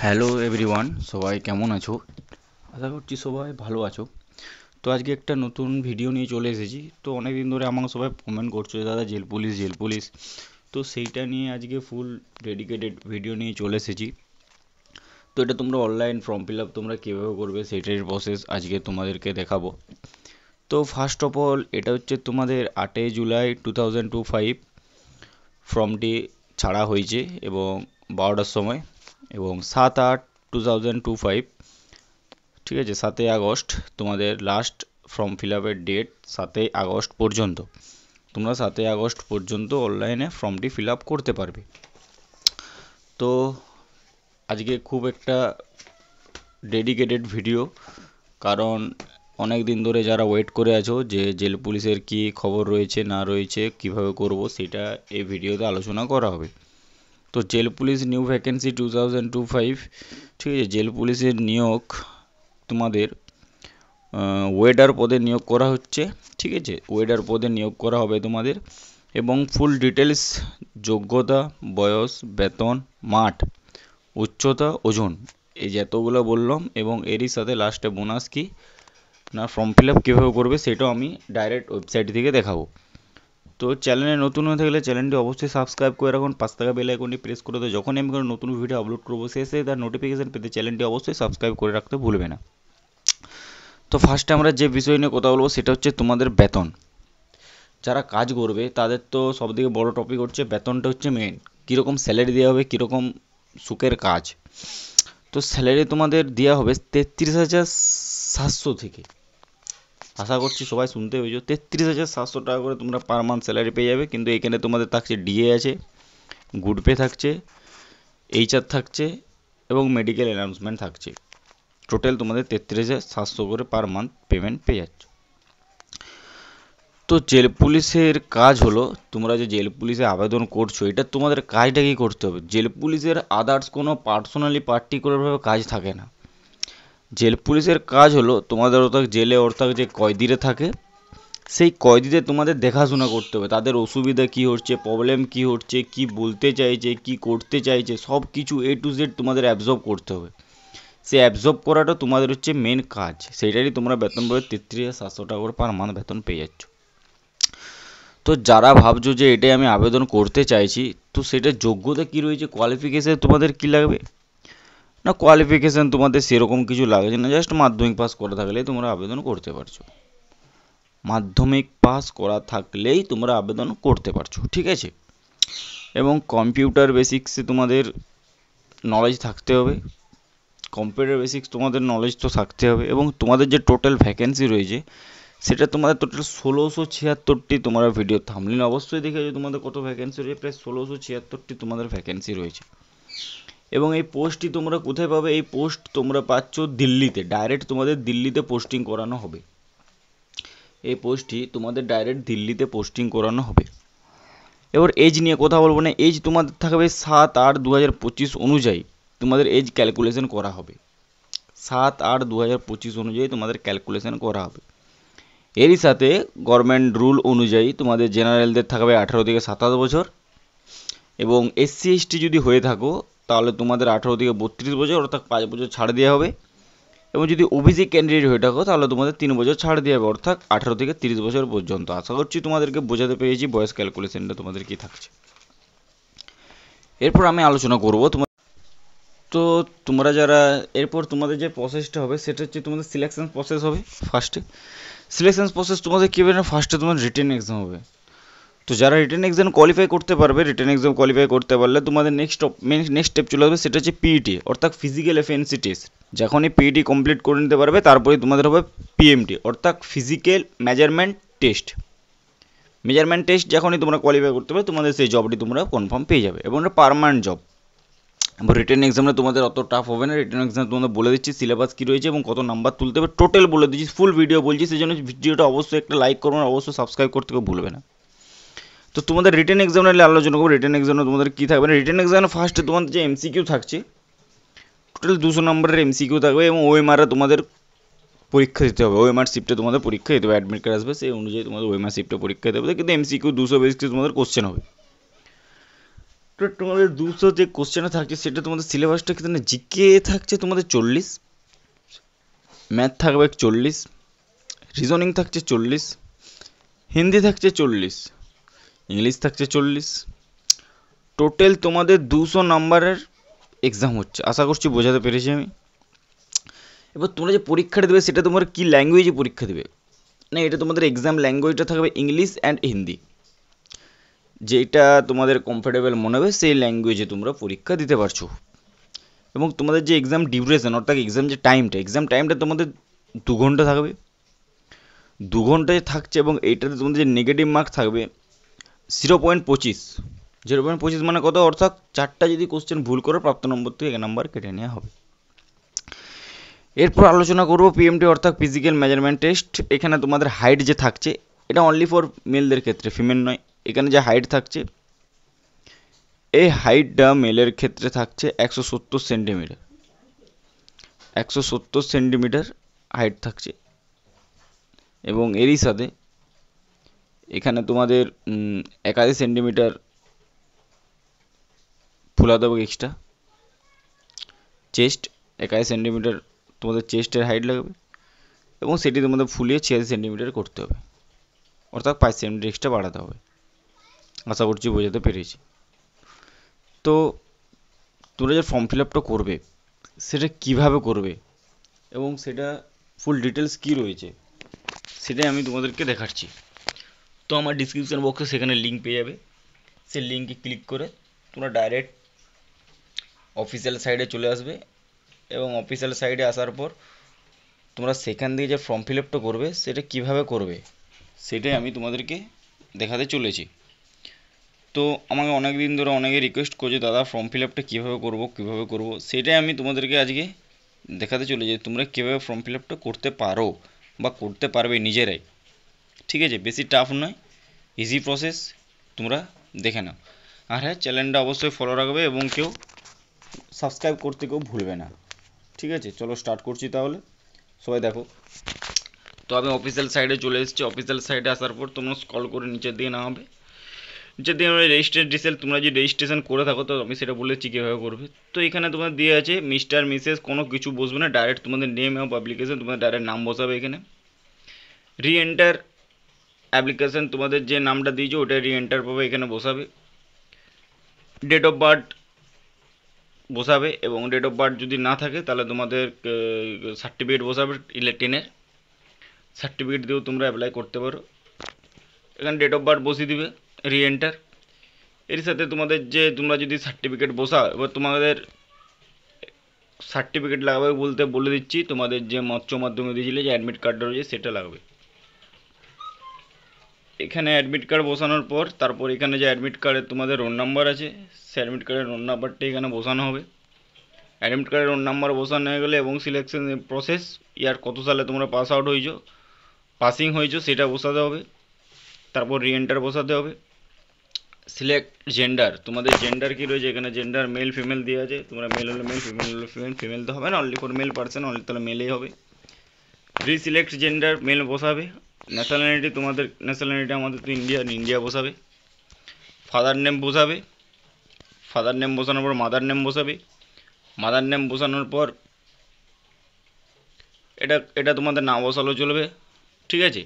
Hello everyone, সবাই কেমন আছো? আশা করছি সবাই ভালো আছো। তো আজকে একটা নতুন ভিডিও নিয়ে চলে এসেছি। তো অনেক দিন ধরে আমাকে সবাই কমেন্ট করছো যে দাদা জেল পুলিশ জেল পুলিশ। তো সেইটা নিয়ে আজকে ফুল ডেডিকেটেড ভিডিও নিয়ে চলে এসেছি। তো এটা তোমরা অনলাইন ফর্ম ফিল আপ তোমরা কীভাবে করবে সেটার প্রসেস আজকে তোমাদেরকে দেখাবো। তো ফার্স্ট অফ অল এটা হচ্ছে তোমাদের 8 জুলাই 2025 ফর্মটি ছাড়া হয়েছে এবং 12টার সময়, এবং 7/8/2025, ঠিক আছে, 7 আগস্ট তোমাদের লাস্ট ফর্ম ফিল আপের ডেট। 7 আগস্ট পর্যন্ত তোমরা 7 আগস্ট পর্যন্ত অনলাইনে ফর্মটি ফিল আপ করতে পারবে। তো আজকে খুব একটা ডেডিকেটেড ভিডিও, কারণ অনেক দিন ধরে যারা ওয়েট করে আছো যে জেল পুলিশের কি খবর রয়েছে না রয়েছে কিভাবে করব, সেটা এই ভিডিওতে আলোচনা করা হবে। তো জেল পুলিশ নিউ ভ্যাকেন্সি 2025, ঠিক আছে, জেল পুলিশের নিয়োগ তোমাদের ওয়েডার পদে নিয়োগ করা হচ্ছে, ঠিক আছে, ওয়েডার পদে নিয়োগ করা হবে তোমাদের। এবং ফুল ডিটেলস, যোগ্যতা, বয়স, বেতন, মাঠ, উচ্চতা, ওজন, এই যতগুলো বললাম, এবং এরই সাথে লাস্টে বোনাস কি না ফর্ম ফিল আপ কীভাবে করবে সেটাও আমি ডাইরেক্ট ওয়েবসাইট থেকে দেখাবো। তো চ্যানেলে নতুন হয়ে থাকলে চ্যানেলটি অবশ্যই সাবস্ক্রাইব করে রাখুন, পাঁচ টাকা বেল আইকনটি প্রেস করে দেয়, যখনই আমি কোনো নতুন ভিডিও আপলোড করবো শেষে তার নোটিফিকেশান পেতে চ্যানেলটি অবশ্যই সাবস্ক্রাইব করে রাখতে ভুলবে না। তো ফার্স্টে আমরা যে বিষয় নিয়ে কথা বলবো সেটা হচ্ছে তোমাদের বেতন। যারা কাজ করবে তাদের তো সবথেকে বড় টপিক হচ্ছে বেতনটা হচ্ছে মেন। কীরকম স্যালারি দেওয়া হবে, কীরকম সুখের কাজ। তো স্যালারি তোমাদের দেওয়া হবে 33,700 থেকে। আশা করছি সবাই শুনতে পেয়েছো, 33,700 টাকা করে তোমরা পার মান্থ স্যালারি পেয়ে যাবে। কিন্তু এখানে তোমাদের থাকছে ডিএ আছে, গুড পে থাকছে, এইচআর থাকছে এবং মেডিকেল অ্যানাউন্সমেন্ট থাকছে। টোটাল তোমাদের 33,700 করে পার মান্থ পেমেন্ট পেয়ে যাচ্ছ। তো জেল পুলিশের কাজ হলো, তোমরা যে জেল পুলিশে আবেদন করছো এটা তোমাদের কাজটা কি করতে হবে। জেল পুলিশের আদার্স কোনো পার্টিকুলারভাবে কাজ থাকে না। জেল পুলিশের কাজ হলো তোমাদের অর্থাৎ জেলে অর্থাৎ যে কয়েদিরা থাকে সেই কয়েদিদের তোমাদের দেখাশোনা করতে হবে। তাদের অসুবিধা কী হচ্ছে, প্রবলেম কী হচ্ছে, কী বলতে চাইছে, কী করতে চাইছে, সব কিছু A to Z তোমাদের অ্যাবজর্ব করতে হবে। সে অ্যাবজর্ব করাটা তোমাদের হচ্ছে মেন কাজ। সেইটারই তোমরা বেতন পাবে 33,700 টাকা করে পার মান্থ বেতন পেয়ে যাচ্ছ। তো যারা ভাবছো যে এটাই আমি আবেদন করতে চাইছি, তো সেটার যোগ্যতা কী রয়েছে, কোয়ালিফিকেশান তোমাদের কী লাগবে না, কোয়ালিফিকেশান তোমাদের সেরকম কিছু লাগছে না, জাস্ট মাধ্যমিক পাস করা থাকলেই তোমরা আবেদন করতে পারছো। মাধ্যমিক পাস করা থাকলেই তোমরা আবেদন করতে পারছো, ঠিক আছে। এবং কম্পিউটার বেসিক্সে তোমাদের নলেজ থাকতে হবে। কম্পিউটার বেসিক্স তোমাদের নলেজ তো থাকতে হবে। এবং তোমাদের যে টোটাল ভ্যাকেন্সি রয়েছে সেটা তোমাদের টোটাল 1676টি। তোমরা ভিডিও থাম্বনেল অবশ্যই দেখেছো তোমাদের কত ভ্যাকেন্সি রয়েছে, প্রায় 1676টি তোমাদের ভ্যাকেন্সি রয়েছে। এবং এই পোস্টটি তোমরা কোথায় পাবে, এই পোস্ট তোমরা পাচ্ছ দিল্লিতে, ডাইরেক্ট তোমাদের দিল্লিতে পোস্টিং করানো হবে। এই পোস্টটি তোমাদের ডাইরেক্ট দিল্লিতে পোস্টিং করানো হবে। এবার এজ নিয়ে কথা বলবো না, এজ তোমাদের থাকবে 7/8/2025 অনুযায়ী তোমাদের এজ ক্যালকুলেশন করা হবে। 7/8/2025 অনুযায়ী তোমাদের ক্যালকুলেশন করা হবে। এরই সাথে গভর্নমেন্ট রুল অনুযায়ী তোমাদের জেনারেলদের থাকবে 18 থেকে 27 বছর, এবং SC ST যদি হয়ে থাকো তাহলে তোমাদের 18 থেকে 32 বছর, অর্থাৎ 5 বছর ছাড় দেওয়া হবে। এবং যদি ওবিসি ক্যান্ডিডেট হয়ে থাকো তাহলে তোমাদের 3 বছর ছাড় দেওয়া হবে, অর্থাৎ 18 থেকে 30 বছর পর্যন্ত। আশা করছি তোমাদেরকে বোঝাতে পেরেছি বয়স ক্যালকুলেশনটা তোমাদের কি থাকছে। এরপর আমি আলোচনা করব তো তোমরা যারা এরপর তোমাদের যে প্রসেসটা হবে সেটা হচ্ছে তোমাদের সিলেকশন প্রসেস হবে। ফার্স্টে সিলেকশন প্রসেস তোমাদের কী হবে না, ফার্স্টে তোমার রিটেন এক্সাম হবে। তো যারা রিটেন এক্সাম কোয়ালিফাই করতে পারবে, রিটেন এক্সাম কোয়ালিফাই করতে পারলে তোমাদের নেক্সট স্টেপ চলে আসবে, সেটা হচ্ছে পিইটি অর্থাৎ ফিজিক্যাল এফিসিয়েন্সি টেস্ট। যখনই পিইটি কমপ্লিট করে নিতে পারবে তারপরে তোমাদের হবে পিএমটি অর্থাৎ physical measurement test. Measurement test যখনই তোমরা কোয়ালিফাই করতে পারবে তোমাদের সেই জবটি তোমরা কনফার্ম পেয়ে যাবে, এবং এটা পার্মানেন্ট জব। এবং রিটেন এক্সামে তোমাদের অত টাফ হবে না। রিটেন এক্সাম তোমাদের বলে দিচ্ছি সিলেবাস কী রয়েছে এবং কত নাম্বার তুলতে হবে, টোটাল বলে দিচ্ছি, ফুল ভিডিও বলছি। সেই জন্য ভিডিওটা অবশ্যই একটা লাইক করবে, অবশ্যই সাবস্ক্রাইব করতে ভুলবে না। তো তোমাদের রিটেন এক্সাম নিয়ে আলোচনা করবো। রিটেন এক্সামে তোমাদের কী থাকবে না, রিটেন এক্সামে ফার্স্টে তোমাদের যে এমসিকিউ থাকছে, টোটাল 200 নম্বরের এমসিকিউ থাকবে, এবং ওএমআরে তোমাদের পরীক্ষা দিতে হবে। ওএমআর শিফটে তোমাদের পরীক্ষা দিতে হবে, অ্যাডমিট কার্ড আসবে সেই অনুযায়ী তোমাদের ওএমআর শিফটে পরীক্ষা দিতে হবে। কিন্তু এমসিকিউ 200 বেসিক্স তোমাদের কোশ্চেন হবে। তো তোমাদের 200 যে কোশ্চেন থাকছে সেটা তোমাদের সিলেবাসটা কিন্তু জিকে থাকছে তোমাদের 40, ম্যাথ থাকবে 40, রিজনিং থাকছে 40, হিন্দি থাকছে 40, ইংলিশ থাকছে 40। টোটাল তোমাদের 200 নাম্বারের এক্সাম হচ্ছে। আশা করছি বোঝাতে পেরেছি আমি। এবার তোমরা যে পরীক্ষাটা দেবে সেটা তোমার কি ল্যাঙ্গুয়েজে পরীক্ষা দেবে না, এটা তোমাদের এক্সাম ল্যাঙ্গুয়েজটা থাকবে ইংলিশ অ্যান্ড হিন্দি। যেটা তোমাদের কমফোর্টেবল মনে হবে সেই ল্যাঙ্গুয়েজে তোমরা পরীক্ষা দিতে পারছো। এবং তোমাদের যে এক্সাম ডিউরেশন অর্থাৎ এক্সাম টাইমটা তোমাদের 2 ঘন্টা থাকবে, 2 ঘন্টায় থাকছে। এবং এইটাতে তোমাদের যে নেগেটিভ মার্ক থাকবে 0.25, 0.25 মানে কত, অর্থাৎ 4টা যদি কোশ্চেন ভুল করো প্রাপ্ত নম্বর থেকে 1 নাম্বার কেটে নেওয়া হবে। এরপর আলোচনা করব পিএমটি অর্থাৎ ফিজিক্যাল মেজারমেন্ট টেস্ট। এখানে তোমাদের হাইট যে থাকছে এটা অনলি ফর মেলদের ক্ষেত্রে, ফিমেল নয়। এখানে যে হাইট থাকছে এই হাইটটা মেলের ক্ষেত্রে থাকছে 170 সেন্টিমিটার, 170 সেন্টিমিটার হাইট থাকছে। এবং এরই সাথে এখানে তোমাদের 81 সেন্টিমিটার ফুলাতে হবে এক্সট্রা। চেস্ট 81 সেন্টিমিটার তোমাদের চেস্টের হাইট লাগবে এবং সেটি তোমাদের ফুলিয়ে 86 সেন্টিমিটার করতে হবে, অর্থাৎ 5 সেন্টিমিটার এক্সট্রা বাড়াতে হবে। আশা করছি বোঝাতে পেরেছি। তো তোমরা যে ফর্ম ফিল আপটা করবে সেটা কিভাবে করবে এবং সেটা ফুল ডিটেলস কী রয়েছে সেটাই আমি তোমাদেরকে দেখাচ্ছি। তো আমার ডিসক্রিপশন বক্সে সেখানে লিঙ্ক পেয়ে যাবে, সেই লিঙ্কে ক্লিক করে তোমরা ডাইরেক্ট অফিসিয়াল সাইটে চলে আসবে। এবং অফিসিয়াল সাইটে আসার পর তোমরা সেখান দিয়ে যে ফর্ম ফিল আপটা করবে সেটা কিভাবে করবে সেটাই আমি তোমাদেরকে দেখাতে চলেছি। তো আমাকে অনেক দিন ধরে অনেকে রিকোয়েস্ট করছে দাদা ফর্ম ফিল আপটা কীভাবে করবো, সেটাই আমি তোমাদেরকে আজকে দেখাতে চলেছি। তোমরা কীভাবে ফর্ম ফিল আপটা করতে পারো বা করতে পারবে নিজেরাই, ঠিক আছে? বেশি টাফ নয়, ইজি প্রসেস, তোমরা দেখে নাও। আর হ্যাঁ, চ্যানেলটা অবশ্যই ফলো রাখবে এবং কেউ সাবস্ক্রাইব করতে কেউ ভুলবে না, ঠিক আছে? চলো স্টার্ট করছি তাহলে, সবাই দেখো। তো আমি অফিসিয়াল সাইটে চলে এসেছি। অফিসিয়াল সাইটে আসার পর তোমরা স্ক্রল করে নিচের দিকে নামাবে। নিচের দিকে রেজিস্ট্রেশন ডিটেল, তোমরা যদি রেজিস্ট্রেশন করে থাকো তো আমি সেটা বলেছি কীভাবে করবে। তো এখানে তোমাদের দিয়ে আছে মিস্টার মিসেস, কোনো কিছু বসবে না, ডাইরেক্ট তোমাদের নেম এবং পাবলিকেশন, তোমাদের ডাইরেক্ট নাম বসাবে। এখানে রি এন্টার অ্যাপ্লিকেশন, তোমাদের যে নামটা দিয়েছো ওটা রি এন্টার পাবে, এখানে বসাবে। ডেট অফ বার্থ বসাবে এবং ডেট অফ বার্থ যদি না থাকে তাহলে তোমাদের সার্টিফিকেট বসাবে, 10-এর সার্টিফিকেট দিয়েও তোমরা অ্যাপ্লাই করতে পারো। এখানে ডেট অফ বার্থ বসিয়ে দিবে, রি এন্টার। এর সাথে তোমাদের যে তোমরা যদি সার্টিফিকেট বসাও, এবার তোমাদের সার্টিফিকেট লাগাবে বলতে বলে দিচ্ছি, তোমাদের যে উচ্চ মাধ্যমিক দিয়েছিলে যে অ্যাডমিট কার্ডটা রয়েছে সেটা লাগবে। এখানে অ্যাডমিট কার্ড বসানোর পর তারপর এখানে যে অ্যাডমিট কার্ডে তোমাদের রোল নাম্বার আছে সে অ্যাডমিট কার্ডের রোল নাম্বারটা এখানে বসানো হবে। অ্যাডমিট কার্ডের রোল নাম্বার বসানো হয়ে গেলে এবং সিলেকশন প্রসেস, ইয়ার কত সালে তোমরা পাস আউট হয়েছো, পাসিং হয়েছো সেটা বসাতে হবে। তারপর রি এন্টার বসাতে হবে। সিলেক্ট জেন্ডার, তোমাদের জেন্ডার কী রয়েছে এখানে জেন্ডার মেল ফিমেল দেওয়া আছে, তোমরা মেল হলে মেল, ফিমেল হলে ফিমেল। ফিমেল তো হবে না, only for mail person, only তাহলে মেলেই হবে। রিসিলেক্ট জেন্ডার মেল বসাবে। ন্যাশনালিটি, তোমাদের ন্যাশনালিটি আমাদের তো ইন্ডিয়ান, ইন্ডিয়া বসাবে। ফাদার নেম বসাবে, ফাদার নেম বসানোর পর মাদার নেম বসাবে। মাদার নেম বসানোর পর এটা তোমাদের না বসালেও চলবে, ঠিক আছে?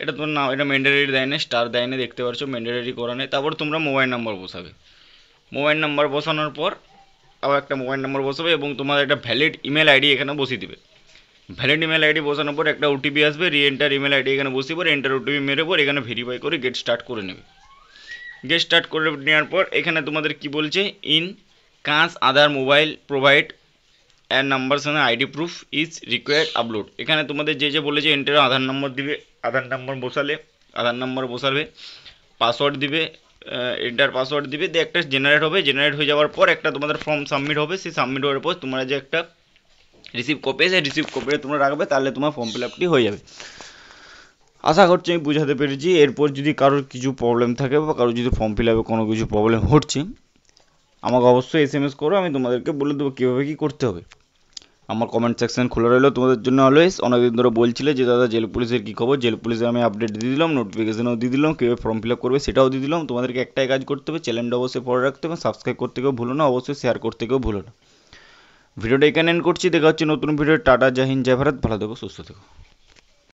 এটা তোমার না, এটা ম্যান্ডেটরি দেয় না, স্টার দেয় না, দেখতে পাচ্ছ ম্যান্ডেটরি করা নেই। তারপর তোমরা মোবাইল নাম্বার বসাবে। মোবাইল নাম্বার বসানোর পর আবার একটা মোবাইল নাম্বার বসাবে এবং তোমার একটা ভ্যালিড ইমেল আইডি এখানে বসিয়ে দিবে। ভ্যালিড ইমেল আইডি বসানোর পর একটা ওটিপি আসবে, রি এন্টার ইমেল আইডি এখানে বসিয়ে পর এন্টার ওটিপি মেরে পর এখানে ভেরিফাই করে গেট স্টার্ট করে নেবে। গেট স্টার্ট করে নেওয়ার পর এখানে তোমাদের কি বলছে, ইন কাস আদার মোবাইল প্রোভাইড অ্যান্ড নাম্বার সঙ্গে ID proof is required upload. এখানে তোমাদের যে বলেছে এন্টার আধার নম্বর দিবে, আধার নম্বর বসালে আধার নম্বর বসাবে, পাসওয়ার্ড দিবে, এন্টার পাসওয়ার্ড দিবে, দিয়ে একটা জেনারেট হবে। জেনারেট হয়ে যাওয়ার পর একটা তোমাদের ফর্ম সাবমিট হবে। সেই সাবমিট হওয়ার পর তোমরা যে একটা রিসিভ কপি, সেই রিসিভ কপিটা তোমরা রাখবে, তাহলে তোমার ফর্ম ফিল আপটি হয়ে যাবে। আশা করছি আমি বুঝাতে পেরেছি। এরপর যদি কারোর কিছু প্রবলেম থাকে বা কারোর যদি ফর্ম ফিল আপে কোনো কিছু প্রবলেম হচ্ছে আমাকে অবশ্যই SMS করো, আমি তোমাদেরকে বলে দেবো কীভাবে কী করতে হবে। আমার কমেন্ট সেকশন খোলা রইলো তোমাদের জন্য অলওয়েজ। অনেকদিন ধরে বলছিলে যে দাদা জেল পুলিশের কী খবর, জেল পুলিশে আমি আপডেট দিয়ে দিলাম, নোটিফিকেশনও দিয়ে দিলাম, কীভাবে ফর্ম ফিল আপ করবে সেটাও দিয়ে দিলাম। তোমাদেরকে একটাই কাজ করতে হবে, চ্যানেলটা অবশ্যই পরে রাখতে হবে, সাবস্ক্রাইব করতে কেউ ভুলো না, অবশ্যই শেয়ার করতে কেউ ভুলো না। ভিডিওটা এখানে এন্ড করছি, দেখা হচ্ছে নতুন ভিডিও। টাটা, জয় হিন্দ, জয় ভারত, ভালো থেকো, সুস্থ থেকো।